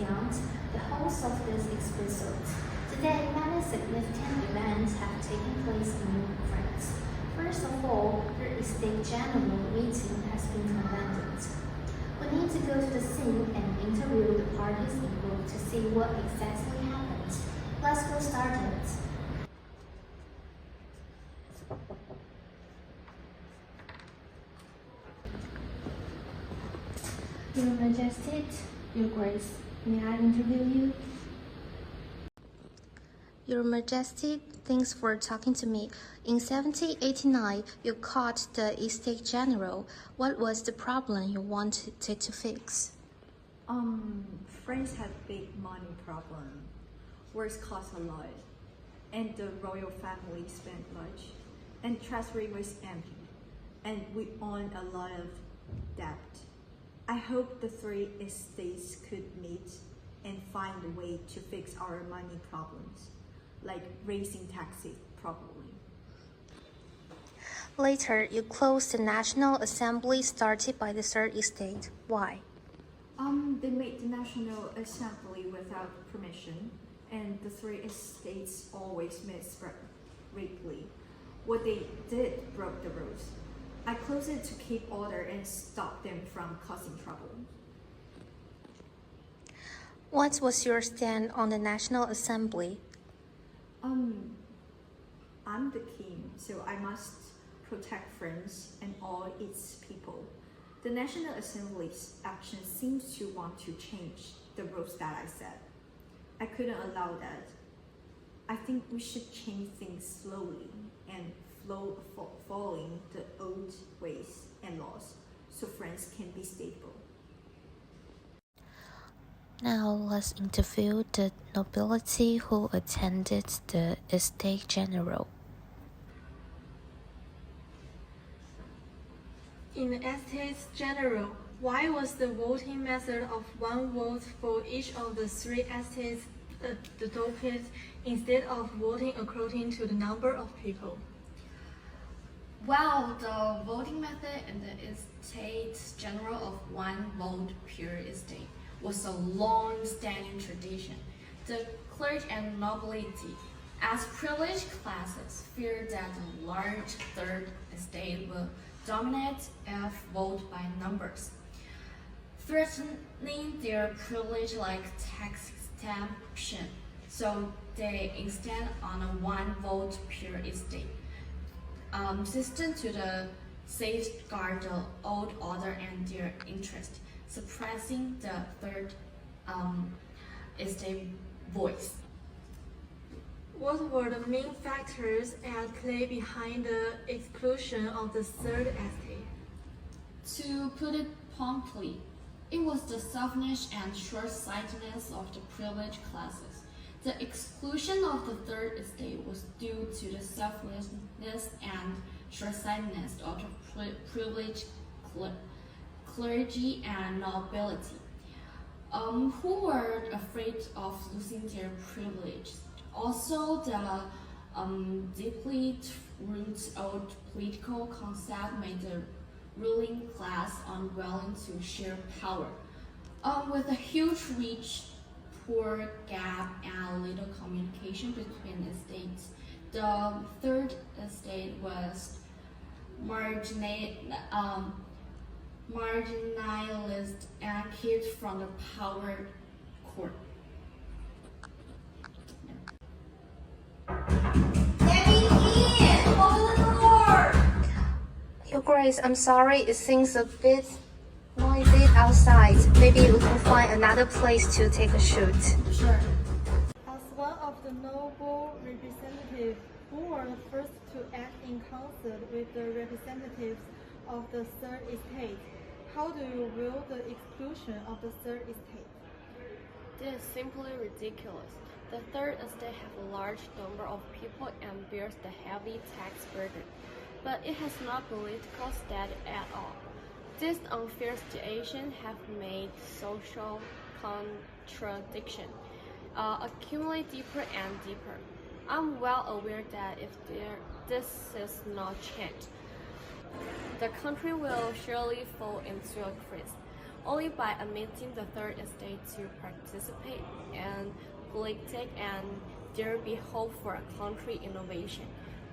beyond the host of this episode. Today, many significant events have taken place in France. First of all, the State General meeting has been convened. We need to go to the scene and interview the parties involved to see what exactly happened. Let's go started. Your Majesty, Your Grace, may I interview you? Your Majesty, thanks for talking to me. In 1789, you caught the Estate General. What was the problem you wanted to fix? France had big money problem. Wars cost a lot, and the royal family spent much, and treasury was empty, and we owned a lot of debt. I hope the three estates could meet and find a way to fix our money problems, like raising taxes probably. Later, you closed the National Assembly started by the Third Estate. Why? They made the National Assembly without permission, and the three estates always met separately. What they did broke the rules. I closed it to keep order and stop them from causing trouble. What was your stand on the National Assembly? I'm the king, so I must protect France and all its people. The National Assembly's action seems to want to change the rules that I set. I couldn't allow that. I think we should change things slowly and following the old ways and laws so France can be stable. Now let's interview the nobility who attended the Estate General. In the Estates General, why was the voting method of one vote for each of the three estates adopted instead of voting according to the number of people? Well, the voting method in the Estates General of one vote per estate was a long-standing tradition. The clergy and nobility, as privileged classes, feared that the large third estate would dominate if voted by numbers, threatening their privilege like tax exemption. So they insisted on a one vote per estate system to safeguard the old order and their interest, suppressing the third estate voice. What were the main factors at play behind the exclusion of the third estate? To put it promptly, it was the selfishness and short-sightedness of the privileged classes. The exclusion of the third estate was due to the selflessness and short-sightedness of the privileged clergy and nobility, who were afraid of losing their privilege. Also, the deeply rooted old political concept made the ruling class unwilling to share power. With a huge reach, poor gap, and little communication between estates, the third estate was marginalized and kept from the power court. Your Grace, I'm sorry, it seems a bit noisy outside. Maybe we can find another place to take a shoot. Sure. As one of the noble representatives who were the first to act in concert with the representatives of the third estate, how do you view the exclusion of the third estate? This is simply ridiculous. The third estate has a large number of people and bears the heavy tax burden, but it has not political status at all. This unfair situation has made social contradiction accumulate deeper and deeper. I'm well aware that if this is not changed, the country will surely fall into a crisis. only by admitting the third estate to participate in politics and there be hope for a country innovation.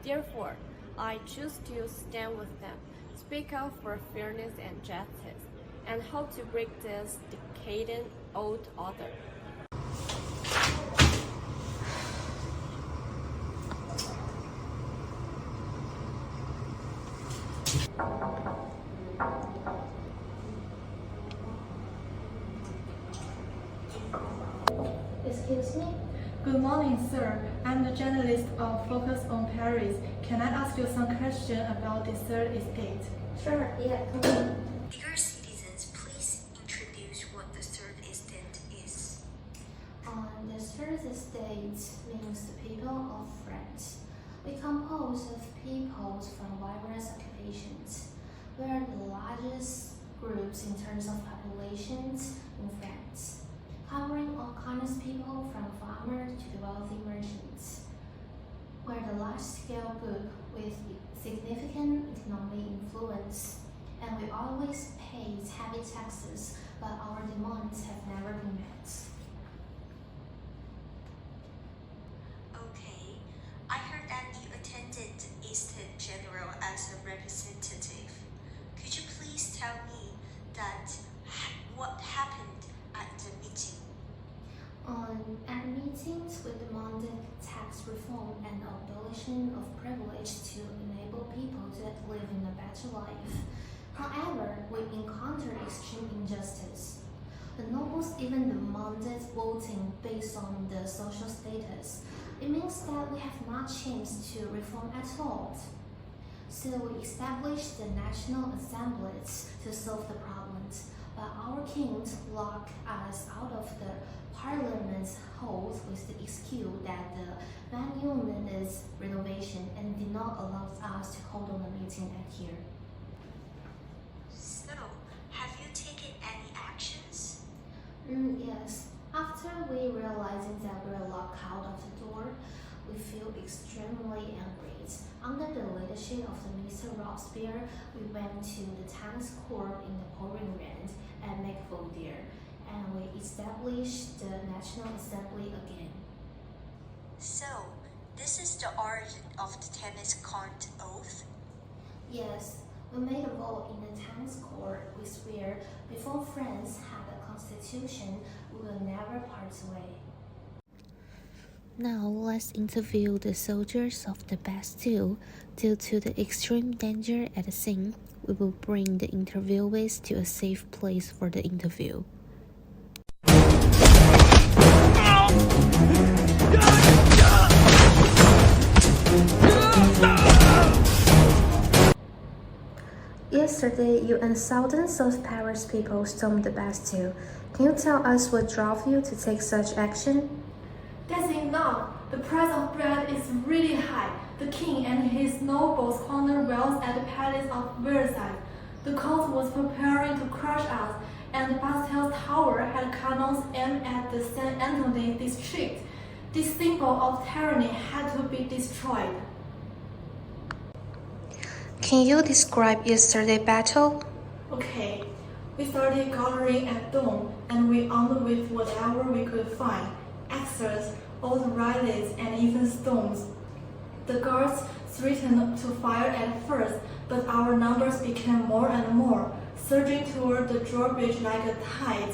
Therefore, I choose to stand with them, speak out for fairness and justice, and hope to break this decadent old order. Excuse me? Good morning, sir. I'm the journalist of Focus on Paris. Can I ask you some question about the third estate? Sure, yeah, come in. Dear citizens, please introduce what the third estate is. The third estate means the people of France. We compose of peoples from various occupations. We are the largest groups in terms of populations in France, covering all kinds of people from farmers to the wealthy merchants. We're the large-scale group with significant economic influence, and we always pay heavy taxes, but our demands have never been met. Okay, I heard that you attended East General as a representative. Could you please tell me what happened at the meeting? At meetings, we demanded tax reform and abolition of privilege to enable people to live in a better life. However, we encountered extreme injustice. The nobles even demanded voting based on the social status. It means that we have not changed to reform at all. So we established the National Assemblies to solve the problems, but our kings locked us out of the Parliament's hold with the excuse that the monument is renovation and did not allow us to hold on a meeting at here. So, have you taken any actions? Yes. After we realizing that we were locked out of the door, we feel extremely angry. Under the leadership of the Mr. Robespierre, we went to the tennis court in the pouring rain and make vote there, and we established the National Assembly again. So, this is the origin of the tennis court oath? Yes, we made a vote in the tennis court. We swear before France had a constitution, we will never part away. Now let's interview the soldiers of the Bastille. Due to the extreme danger at the scene, we will bring the interviewees to a safe place for the interview. Yesterday, you and thousands of Paris people stormed the Bastille. Can you tell us what drove you to take such action? That's enough. The price of bread is really high. The king and his nobles squandered wealth at the palace of Versailles. The count was preparing to crush us, and the Bastille tower had cannons aimed at the Saint Antoine district. This symbol of tyranny had to be destroyed. Can you describe yesterday's battle? Okay, we started gathering at dawn, and we armed with whatever we could find. Axes, old rifles, and even stones. The guards threatened to fire at first, but our numbers became more and more, surging toward the drawbridge like a tide,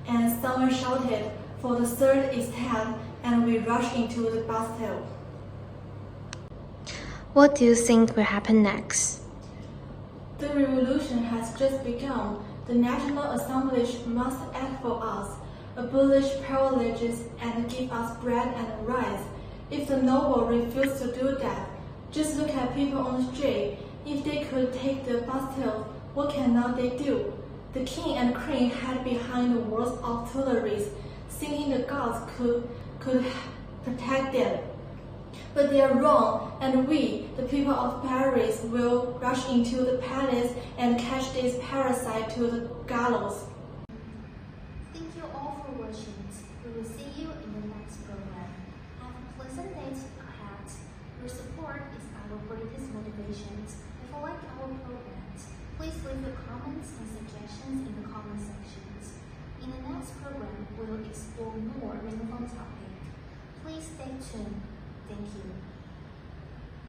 and someone shouted, "For the third estate," and we rushed into the Bastille. What do you think will happen next? The revolution has just begun. The National Assembly must act for us, abolish privileges, and give us bread and rice. If the noble refuse to do that, just look at people on the street. If they could take the Bastille, what cannot they do? The king and queen hide behind the walls of Tuileries, thinking the gods could protect them. But they are wrong, and we, the people of Paris, will rush into the palace and catch this parasite to the gallows. Thank you all for watching. We will see you in the next program. Have a pleasant day ahead. Your support is our greatest motivation. If you like our programs, please leave your comments and suggestions in the comment sections. In the next program, we will explore more meaningful topics. Please stay tuned. Thank you.